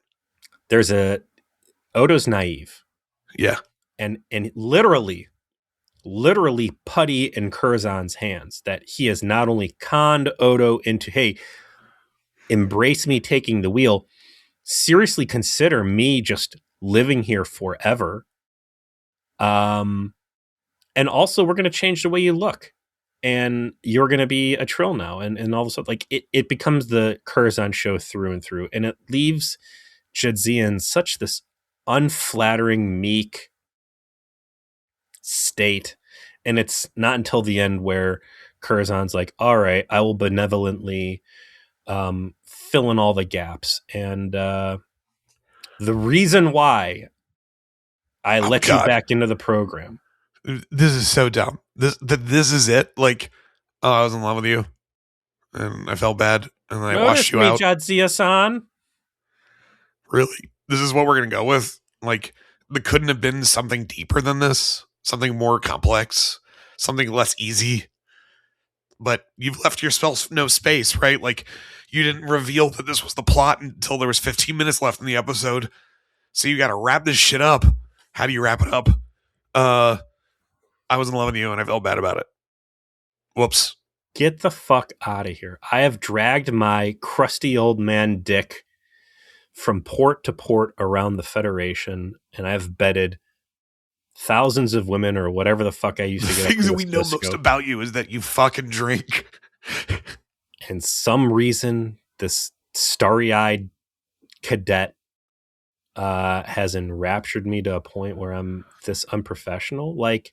S2: Odo's naive.
S1: Yeah.
S2: And literally putty in Curzon's hands, that he has not only conned Odo into, hey, embrace me taking the wheel, seriously consider me just living here forever. And also we're going to change the way you look, and you're going to be a Trill now. And all of a sudden, like, it becomes the Curzon show through and through, and it leaves Jadzia in such this unflattering, meek state. And it's not until the end where Curzon's like, all right, I will benevolently fill in all the gaps. And the reason why I let you back into the program.
S1: This is so dumb. This is it. Like, oh, I was in love with you, and I felt bad, and then I washed you out.
S2: Jadzia-san.
S1: Really? This is what we're gonna go with? Like, there couldn't have been something deeper than this, something more complex, something less easy. But you've left yourself no space, right? Like, you didn't reveal that this was the plot until there was 15 minutes left in the episode. So you got to wrap this shit up. How do you wrap it up? I was in love with you, and I felt bad about it. Whoops.
S2: Get the fuck out of here. I have dragged my crusty old man dick from port to port around the Federation, and I've bedded thousands of women, or whatever the fuck I used to get.
S1: The things that we know most about you is that you fucking drink.
S2: And some reason, this starry-eyed cadet has enraptured me to a point where I'm this unprofessional. Like,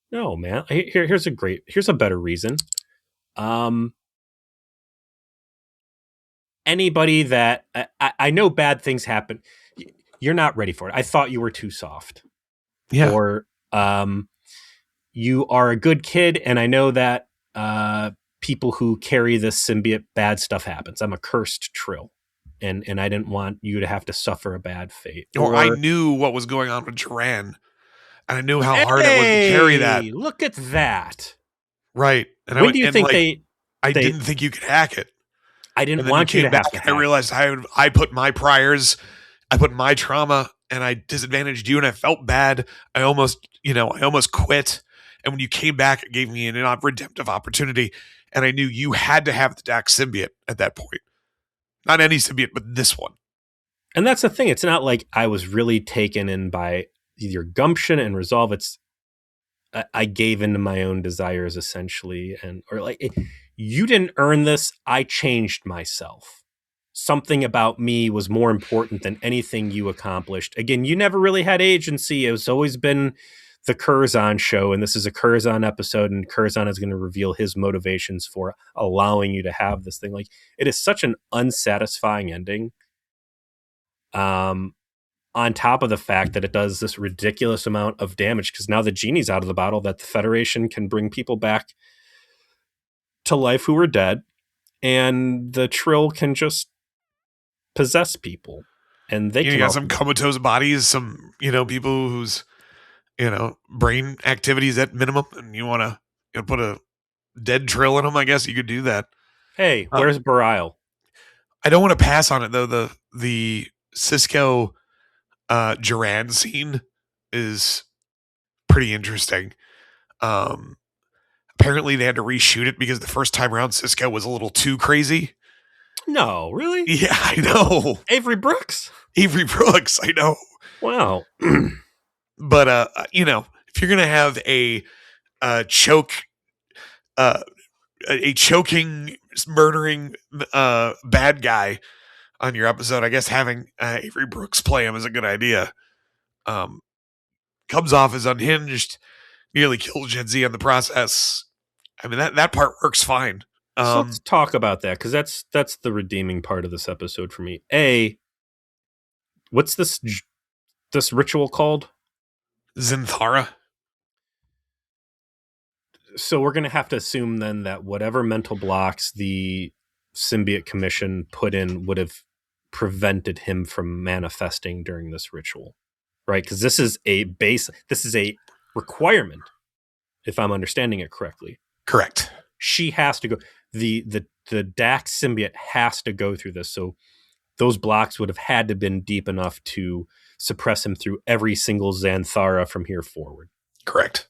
S2: no, man. Here's a better reason. Anybody that I know bad things happen. You're not ready for it. I thought you were too soft.
S1: Yeah.
S2: Or you are a good kid, and I know that people who carry this symbiote, bad stuff happens. I'm a cursed Trill. And I didn't want you to have to suffer a bad fate.
S1: Or I knew what was going on with Duran. And I knew how hard it was to carry that.
S2: Look at that.
S1: Right.
S2: And when do you think
S1: I didn't think you could hack it.
S2: I didn't want you to have to hack it.
S1: I realized I put my priors, I put my trauma, and I disadvantaged you, and I felt bad. I almost quit. And when you came back, it gave me an redemptive opportunity. And I knew you had to have the Dax symbiote at that point. Not any symbiote, but this one.
S2: And that's the thing. It's not like I was really taken in by your gumption and resolve. It's I gave into my own desires, essentially, you didn't earn this. I changed myself. Something about me was more important than anything you accomplished. Again, you never really had agency. It's always been the Curzon show, and this is a Curzon episode, and Curzon is going to reveal his motivations for allowing you to have this thing. Like, it is such an unsatisfying ending. On top of the fact that it does this ridiculous amount of damage, because now the genie's out of the bottle, that the Federation can bring people back to life who were dead, and the Trill can just possess people. And they
S1: got some comatose bodies, some, people whose, brain activities at minimum, and you want to put a dead Trill in them. I guess you could do that.
S2: Hey, where's Barile?
S1: I don't want to pass on it, though. The Sisko Duran scene is pretty interesting. apparently they had to reshoot it because the first time around Sisko was a little too crazy.
S2: No, really?
S1: Yeah, I know.
S2: Avery Brooks?
S1: Avery Brooks, I know.
S2: Wow.
S1: But, if you're going to have a choking, murdering bad guy on your episode, I guess having Avery Brooks play him is a good idea. Comes off as unhinged, nearly kills Jadzia in the process. I mean, that part works fine.
S2: So let's talk about that, because that's the redeeming part of this episode for me. What's this ritual called?
S1: Zinthara.
S2: So we're going to have to assume then that whatever mental blocks the Symbiote Commission put in would have prevented him from manifesting during this ritual, right? Because this is a requirement, if I'm understanding it correctly.
S1: Correct.
S2: She has to go. The Dax symbiote has to go through this. So those blocks would have had to been deep enough to suppress him through every single Xanthara from here forward.
S1: Correct.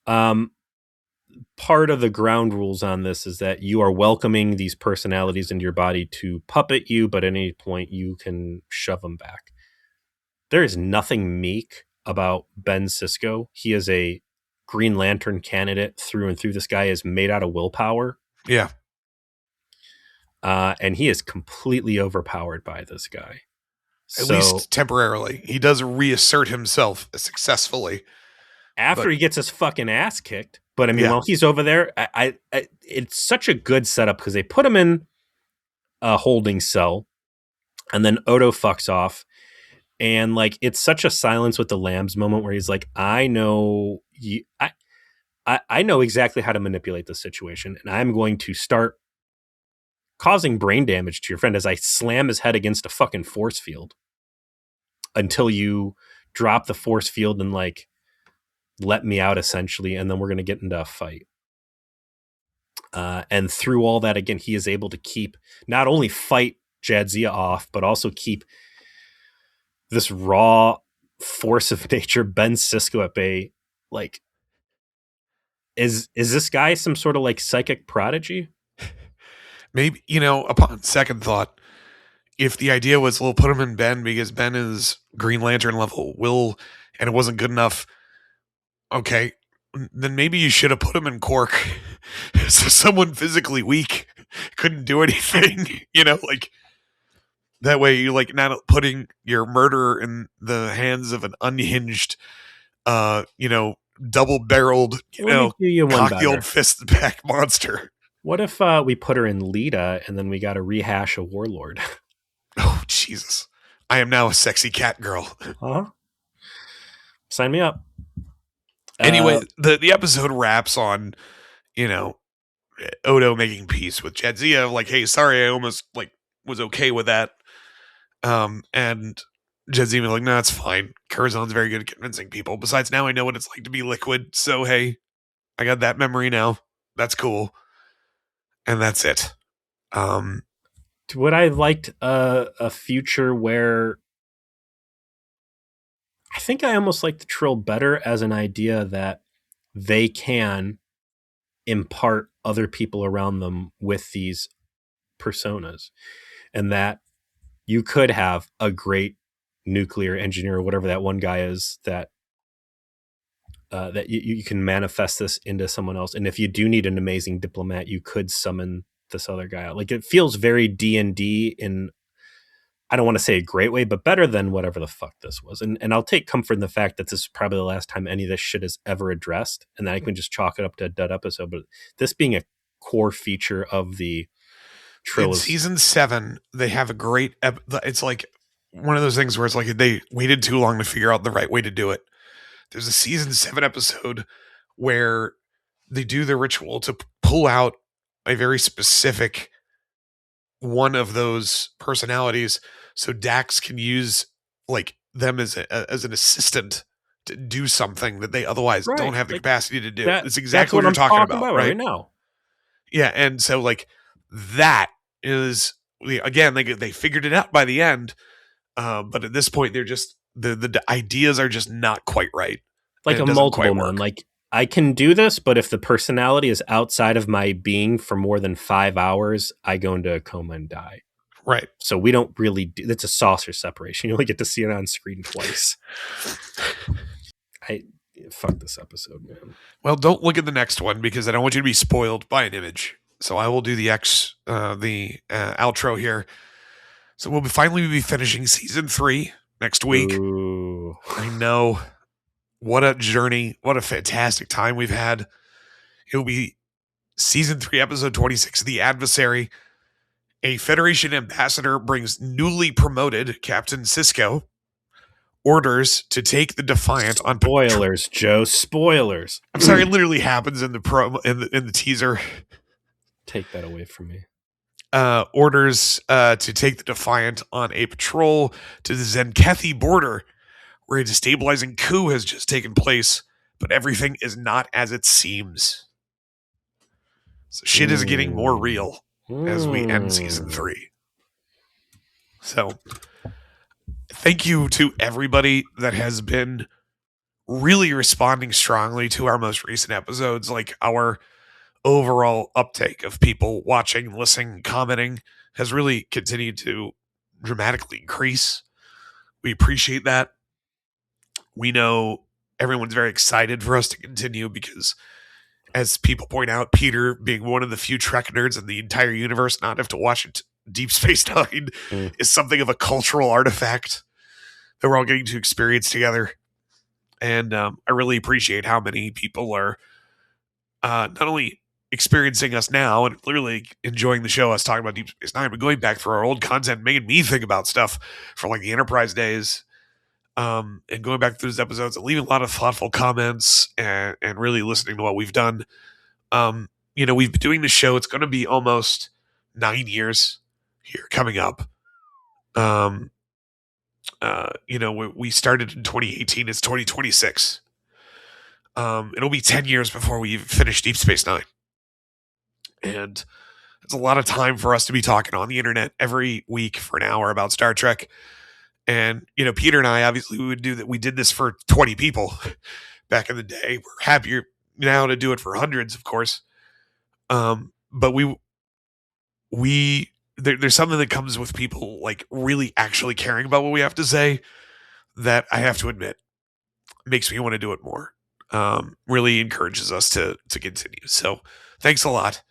S2: Part of the ground rules on this is that you are welcoming these personalities into your body to puppet you, but at any point you can shove them back. There is nothing meek about Ben Sisko. He is a Green Lantern candidate through and through. This guy is made out of willpower.
S1: Yeah.
S2: And he is completely overpowered by this guy.
S1: At least temporarily. He does reassert himself successfully.
S2: After he gets his fucking ass kicked. But I mean, while he's over there, I it's such a good setup because they put him in a holding cell and then Odo fucks off. And like, it's such a silence with the lambs moment where he's like, I know you, I know exactly how to manipulate the situation, and I'm going to start causing brain damage to your friend as I slam his head against a fucking force field until you drop the force field and like let me out, essentially, and then we're going to get into a fight. And through all that, again, he is able to keep, not only fight Jadzia off, but also keep this raw force of nature, Ben Sisko, at bay. Like, is this guy some sort of like psychic prodigy?
S1: Maybe, upon second thought, if the idea was we'll put him in Ben because Ben is Green Lantern level will, and it wasn't good enough, okay, then maybe you should have put him in Quark. So someone physically weak couldn't do anything, like that way you like not putting your murderer in the hands of an unhinged, double-barreled, cock the old fist back monster.
S2: What if we put her in Lita and then we got to rehash a warlord?
S1: Oh, Jesus. I am now a sexy cat girl.
S2: Huh? Sign me up.
S1: Anyway, the episode wraps on, Odo making peace with Jadzia. Like, hey, sorry, I almost like was okay with that. And Jadzia was like, no, it's fine. Curzon's very good at convincing people. Besides, now I know what it's like to be liquid. So, hey, I got that memory now. That's cool. And that's it.
S2: Would I liked a future where I think I almost like the Trill better as an idea that they can impart other people around them with these personas, and that you could have a great nuclear engineer or whatever that one guy is that you can manifest this into someone else. And if you do need an amazing diplomat, you could summon this other guy out. Like, it feels very D&D in, I don't want to say a great way, but better than whatever the fuck this was. And I'll take comfort in the fact that this is probably the last time any of this shit is ever addressed, and that I can just chalk it up to a dud episode. But this being a core feature of the trilogy.
S1: In season 7, they have a great it's like one of those things where it's like they waited too long to figure out the right way to do it. There's a season 7 episode where they do the ritual to pull out a very specific one of those personalities so Dax can use like them as an assistant to do something that they otherwise don't have the capacity to do. It's exactly what you're talking about right
S2: now.
S1: Yeah, and so like that is, again, they figured it out by the end, but at this point they're just the ideas are just not quite right.
S2: Like a multiple man. Like I can do this, but if the personality is outside of my being for more than 5 hours, I go into a coma and die.
S1: Right.
S2: So we don't really do. That's a saucer separation. You only get to see it on screen twice. Fuck this episode, man.
S1: Well, don't look at the next one because I don't want you to be spoiled by an image. So I will do the outro here. So we'll finally be finishing season 3 next week.
S2: Ooh.
S1: I know. What a journey. What a fantastic time we've had. It'll be season 3, episode 26, The Adversary. A Federation ambassador brings newly promoted Captain Sisko orders to take the Defiant on
S2: spoilers, Joe. Spoilers.
S1: I'm sorry, it literally happens in the in the teaser.
S2: Take that away from me.
S1: Orders to take the Defiant on a patrol to the Zenkethi border, where a destabilizing coup has just taken place, but everything is not as it seems. So shit is getting more real as we end season 3. So thank you to everybody that has been really responding strongly to our most recent episodes. Like, our overall uptake of people watching, listening, commenting has really continued to dramatically increase. We appreciate that. We know everyone's very excited for us to continue because, as people point out, Peter, being one of the few Trek nerds in the entire universe not have to watch Deep Space Nine, is something of a cultural artifact that we're all getting to experience together. And I really appreciate how many people are not only experiencing us now and clearly enjoying the show, us talking about Deep Space Nine, but going back through our old content, making me think about stuff from like the Enterprise days, and going back through those episodes and leaving a lot of thoughtful comments and really listening to what we've done. We've been doing this show. It's going to be almost 9 years here coming up. We started in 2018. It's 2026. It'll be 10 years before we finish Deep Space Nine. And it's a lot of time for us to be talking on the internet every week for an hour about Star Trek. And, Peter and I, obviously, we did this for 20 people back in the day. We're happier now to do it for hundreds, of course. But there's something that comes with people like really actually caring about what we have to say that I have to admit makes me want to do it more. Really encourages us to continue. So thanks a lot.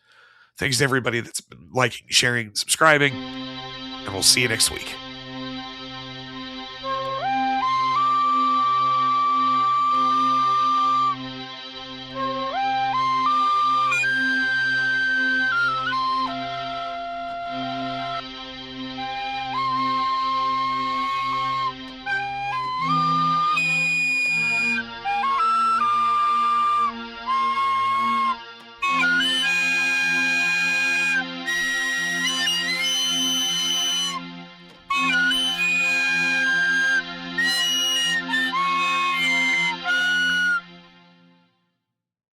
S1: Thanks to everybody that's been liking, sharing, subscribing, and we'll see you next week.